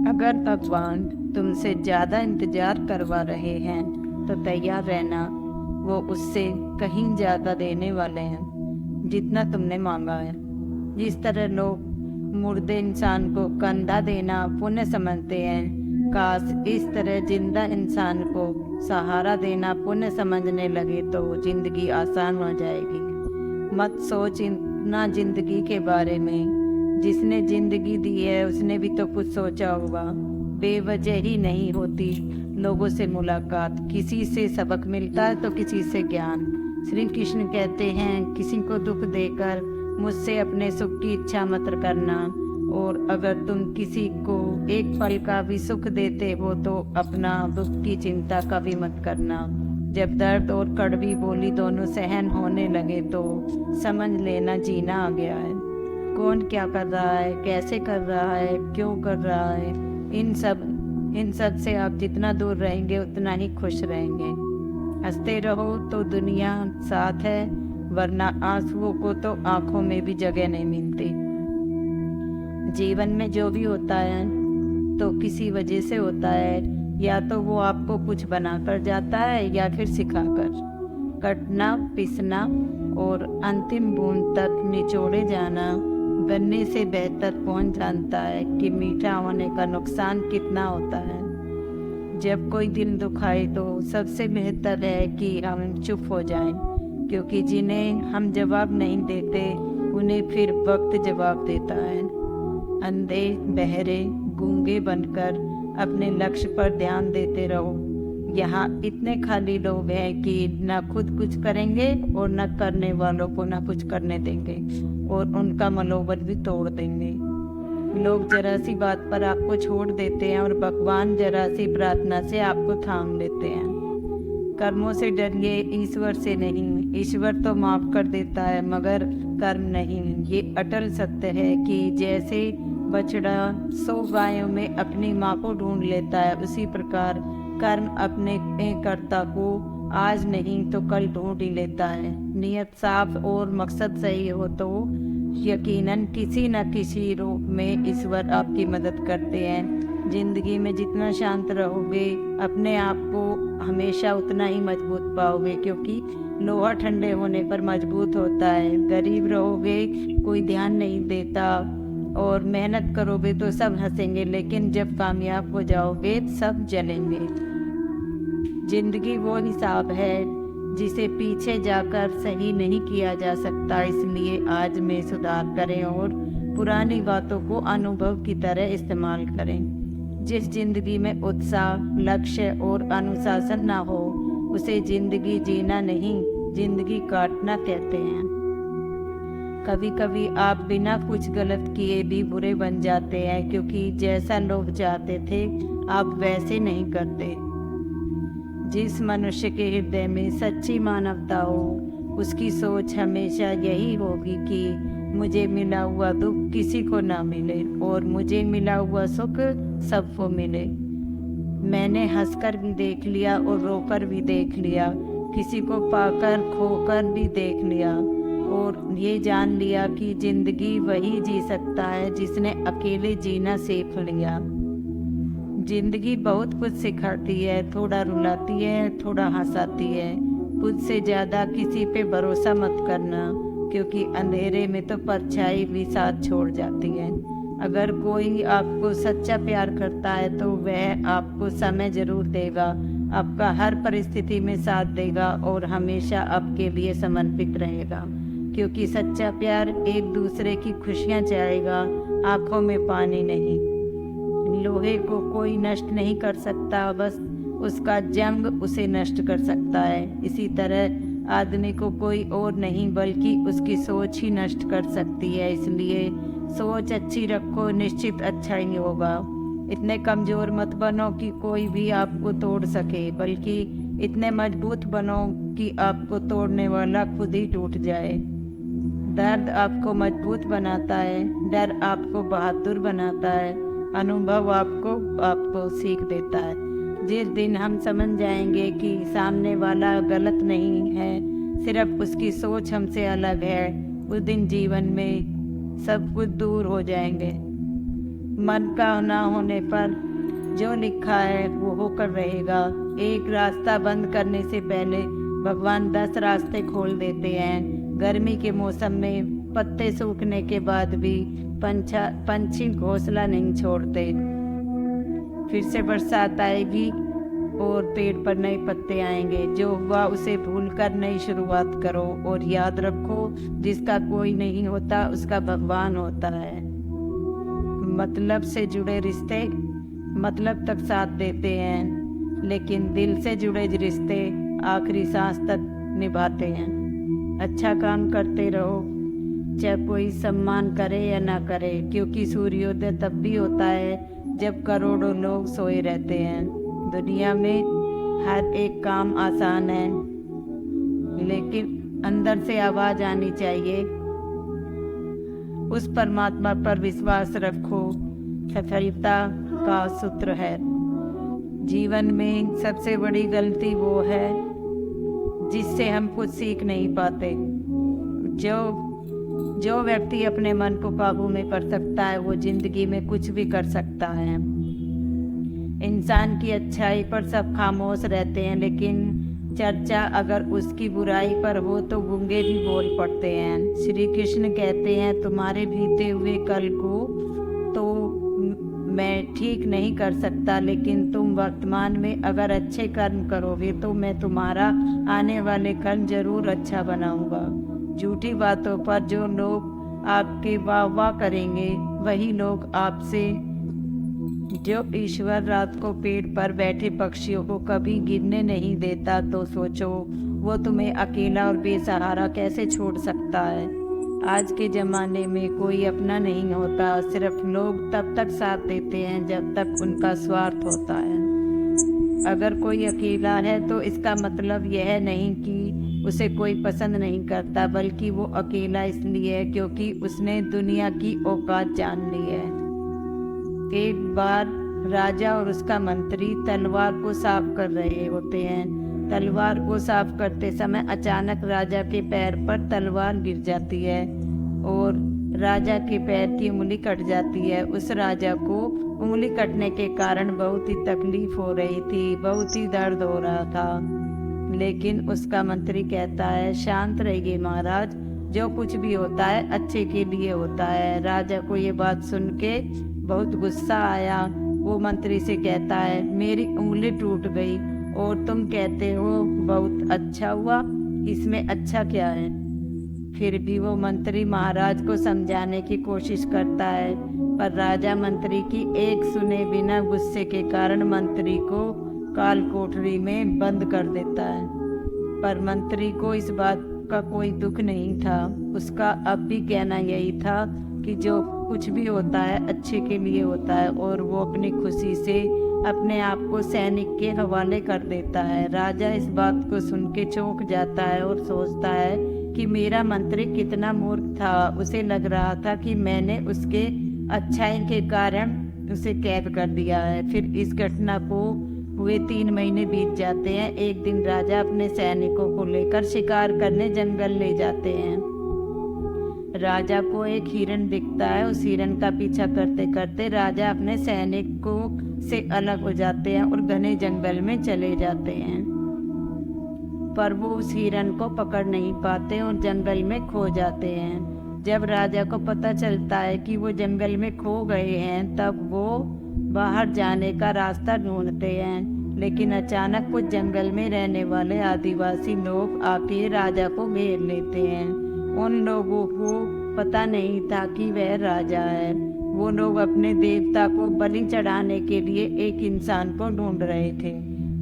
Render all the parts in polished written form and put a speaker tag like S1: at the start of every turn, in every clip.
S1: अगर भगवान तुमसे ज़्यादा इंतज़ार करवा रहे हैं तो तैयार रहना, वो उससे कहीं ज़्यादा देने वाले हैं जितना तुमने मांगा है। जिस तरह लोग मुर्दे इंसान को कंधा देना पुण्य समझते हैं, काश इस तरह जिंदा इंसान को सहारा देना पुण्य समझने लगे तो जिंदगी आसान हो जाएगी। मत सोच इतना जिंदगी के बारे में, जिसने जिंदगी दी है उसने भी तो कुछ सोचा होगा। बेवजह ही नहीं होती लोगों से मुलाकात, किसी से सबक मिलता है तो किसी से ज्ञान। श्री कृष्ण कहते हैं, किसी को दुख देकर मुझसे अपने सुख की इच्छा मत करना, और अगर तुम किसी को एक पल का भी सुख देते हो तो अपना दुख की चिंता कभी मत करना। जब दर्द और कड़वी बोली दोनों सहन होने लगे तो समझ लेना जीना आ गया है। कौन क्या कर रहा है, कैसे कर रहा है, क्यों कर रहा है, इन सब से आप जितना दूर रहेंगे उतना ही खुश रहेंगे। हंसते रहो तो दुनिया साथ है, वरना आंसुओं को तो आंखों में भी जगह नहीं मिलती। जीवन में जो भी होता है तो किसी वजह से होता है, या तो वो आपको कुछ बनाकर जाता है या फिर सिखाकर। कटना, पिसना और अंतिम बूंद तक निचोड़े जाना गन्ने से बेहतर कौन जानता है कि मीठा होने का नुकसान कितना होता है। जब कोई दिल दुखाए तो सबसे बेहतर है कि हम चुप हो जाएं, क्योंकि जिन्हें हम जवाब नहीं देते उन्हें फिर वक्त जवाब देता है। अंधे, बहरे, गूंगे बनकर अपने लक्ष्य पर ध्यान देते रहो। यहाँ इतने खाली लोग हैं कि न खुद कुछ करेंगे और न करने वालों को न कुछ करने देंगे, और उनका मनोबल भी तोड़ देंगे। लोग जरा सी बात पर आपको छोड़ देते हैं और भगवान जरा सी प्रार्थना से आपको थाम लेते हैं। कर्मों से डरिए, ईश्वर से नहीं। ईश्वर तो माफ कर देता है मगर कर्म नहीं। ये अटल सत्य है कि जैसे बछड़ा 100 गायों में अपनी माँ को ढूंढ लेता है, उसी प्रकार कर्म अपने कर्ता को आज नहीं तो कल ढूंढ ही लेता है। नियत साफ और मकसद सही हो तो यकीनन किसी न किसी रूप में ईश्वर आपकी मदद करते हैं। जिंदगी में जितना शांत रहोगे अपने आप को हमेशा उतना ही मजबूत पाओगे, क्योंकि लोहा ठंडे होने पर मजबूत होता है। गरीब रहोगे कोई ध्यान नहीं देता, और मेहनत करोगे तो सब हंसेंगे, लेकिन जब कामयाब हो जाओगे सब जलेंगे। जिंदगी वो हिसाब है जिसे पीछे जाकर सही नहीं किया जा सकता, इसलिए आज में सुधार करें और पुरानी बातों को अनुभव की तरह इस्तेमाल करें। जिस जिंदगी में उत्साह, लक्ष्य और अनुशासन ना हो उसे जिंदगी जीना नहीं, जिंदगी काटना कहते हैं। कभी कभी आप बिना कुछ गलत किए भी बुरे बन जाते हैं, क्योंकि जैसा लोग चाहते थे आप वैसे नहीं करते। जिस मनुष्य के हृदय में सच्ची मानवता हो उसकी सोच हमेशा यही होगी कि मुझे मिला हुआ दुख किसी को ना मिले और मुझे मिला हुआ सुख सबको मिले। मैंने हंसकर भी देख लिया और रोकर भी देख लिया, किसी को पाकर खोकर भी देख लिया, और ये जान लिया कि जिंदगी वही जी सकता है जिसने अकेले जीना सीख लिया। जिंदगी बहुत कुछ सिखाती है, थोड़ा रुलाती है, थोड़ा हंसाती है। खुद से ज़्यादा किसी पे भरोसा मत करना, क्योंकि अंधेरे में तो परछाई भी साथ छोड़ जाती है। अगर कोई आपको सच्चा प्यार करता है तो वह आपको समय जरूर देगा, आपका हर परिस्थिति में साथ देगा और हमेशा आपके लिए समर्पित रहेगा, क्योंकि सच्चा प्यार एक दूसरे की खुशियाँ चाहेगा, आंखों में पानी नहीं। लोहे को कोई नष्ट नहीं कर सकता, बस उसका जंग उसे नष्ट कर सकता है। इसी तरह आदमी को कोई और नहीं बल्कि उसकी सोच ही नष्ट कर सकती है। इसलिए सोच अच्छी रखो, निश्चित अच्छा ही होगा। इतने कमज़ोर मत बनो कि कोई भी आपको तोड़ सके, बल्कि इतने मजबूत बनो कि आपको तोड़ने वाला खुद ही टूट जाए। दर्द आपको मजबूत बनाता है, डर आपको बहादुर बनाता है, अनुभव आपको सीख देता है। जिस दिन हम समझ जाएंगे कि सामने वाला गलत नहीं है, सिर्फ उसकी सोच हमसे अलग है, उस दिन जीवन में सब कुछ दूर हो जाएंगे। मन का ना होने पर जो लिखा है वो होकर रहेगा। एक रास्ता बंद करने से पहले भगवान 10 रास्ते खोल देते हैं। गर्मी के मौसम में पत्ते सूखने के बाद भी पंछी घोंसला नहीं छोड़ते। फिर से बरसात आएगी और पेड़ पर नए पत्ते आएंगे। जो हुआ उसे भूलकर नई शुरुआत करो और याद रखो, जिसका कोई नहीं होता उसका भगवान होता है। मतलब से जुड़े रिश्ते मतलब तक साथ देते हैं, लेकिन दिल से जुड़े रिश्ते आखिरी सांस तक निभाते हैं। अच्छा काम करते रहो, चाहे कोई सम्मान करे या ना करे, क्योंकि सूर्योदय तब भी होता है जब करोड़ों लोग सोए रहते हैं। दुनिया में हर एक काम आसान है, लेकिन अंदर से आवाज आनी चाहिए, उस परमात्मा पर विश्वास रखो। सफलता का सूत्र है। जीवन में सबसे बड़ी गलती वो है जिससे हम कुछ सीख नहीं पाते। जो व्यक्ति अपने मन को काबू में कर सकता है वो जिंदगी में कुछ भी कर सकता है। इंसान की अच्छाई पर सब खामोश रहते हैं, लेकिन चर्चा अगर उसकी बुराई पर हो तो गूंगे भी बोल पड़ते हैं। श्री कृष्ण कहते हैं, तुम्हारे बीते हुए कल को तो मैं ठीक नहीं कर सकता, लेकिन तुम वर्तमान में अगर अच्छे कर्म करोगे तो मैं तुम्हारा आने वाले कल जरूर अच्छा बनाऊंगा। झूठी बातों पर जो लोग आपके वाह करेंगे वही लोग आपसे। जो ईश्वर रात को पेड़ पर बैठे पक्षियों को कभी गिरने नहीं देता, तो सोचो वो तुम्हें अकेला और बेसहारा कैसे छोड़ सकता है। आज के ज़माने में कोई अपना नहीं होता, सिर्फ लोग तब तक साथ देते हैं जब तक उनका स्वार्थ होता है। अगर कोई अकेला है तो इसका मतलब यह नहीं कि उसे कोई पसंद नहीं करता, बल्कि वो अकेला इसलिए है क्योंकि उसने दुनिया की औकात जान ली है। एक बार राजा और उसका मंत्री तलवार को साफ कर रहे होते हैं। तलवार को साफ करते समय अचानक राजा के पैर पर तलवार गिर जाती है और राजा के पैर की उंगली कट जाती है। उस राजा को उंगली कटने के कारण बहुत ही तकलीफ हो रही थी, बहुत ही दर्द हो रहा था, लेकिन उसका मंत्री कहता है, शांत रहिए महाराज, जो कुछ भी होता है अच्छे के लिए होता है। राजा को ये बात सुन के बहुत गुस्सा आया। वो मंत्री से कहता है, मेरी उंगली टूट गई और तुम कहते हो बहुत अच्छा हुआ, इसमें अच्छा क्या है। फिर भी वो मंत्री महाराज को समझाने की कोशिश करता है, पर राजा मंत्री की एक सुने बिना गुस्से के कारण मंत्री को काल कोठरी में बंद कर देता है। पर मंत्री को इस बात का कोई दुख नहीं था। उसका अब भी कहना यही था कि जो कुछ भी होता है अच्छे के लिए होता है, और वो अपनी खुशी से अपने आप को सैनिक के हवाले कर देता है। राजा इस बात को सुन के चौंक जाता है और सोचता है कि मेरा मंत्री कितना मूर्ख था। उसे लग रहा था कि मैंने उसके अच्छाई के कारण उसे कैद कर दिया है। फिर इस घटना को हुए 3 महीने बीत जाते हैं। एक दिन राजा अपने सैनिकों को लेकर शिकार करने जंगल ले जाते हैं। राजा को एक हिरन दिखता है। उस हिरन का पीछा करते करते राजा अपने सैनिकों से अलग हो जाते हैं और घने जंगल में चले जाते हैं, पर वो उस हिरन को पकड़ नहीं पाते और जंगल में खो जाते हैं। जब राजा को पता चलता है कि वो जंगल में खो गए हैं, तब वो बाहर जाने का रास्ता ढूंढते हैं, लेकिन अचानक कुछ जंगल में रहने वाले आदिवासी लोग आके राजा को घेर लेते हैं। उन लोगों को पता नहीं था कि वह राजा है। वो लोग अपने देवता को बलि चढ़ाने के लिए एक इंसान को ढूंढ रहे थे।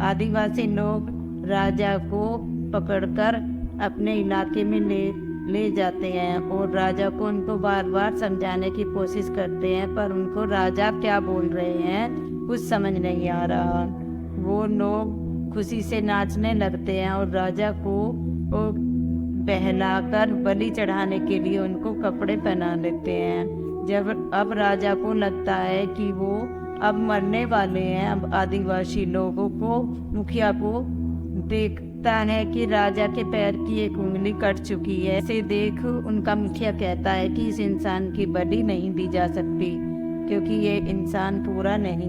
S1: आदिवासी लोग राजा को पकड़कर अपने इलाके में ले जाते हैं और राजा को उनको बार बार समझाने की कोशिश करते हैं, पर उनको राजा क्या बोल रहे हैं कुछ समझ नहीं आ रहा। वो लोग खुशी से नाचने लगते हैं और राजा को बहलाकर बलि चढ़ाने के लिए उनको कपड़े पहना देते हैं। जब अब राजा को लगता है कि वो अब मरने वाले हैं, अब आदिवासी लोगों को मुखिया को देखता है कि राजा के पैर की एक उंगली कट चुकी है। इसे देख उनका मुखिया कहता है कि इस इंसान की बलि नहीं दी जा सकती, क्योंकि ये इंसान पूरा नहीं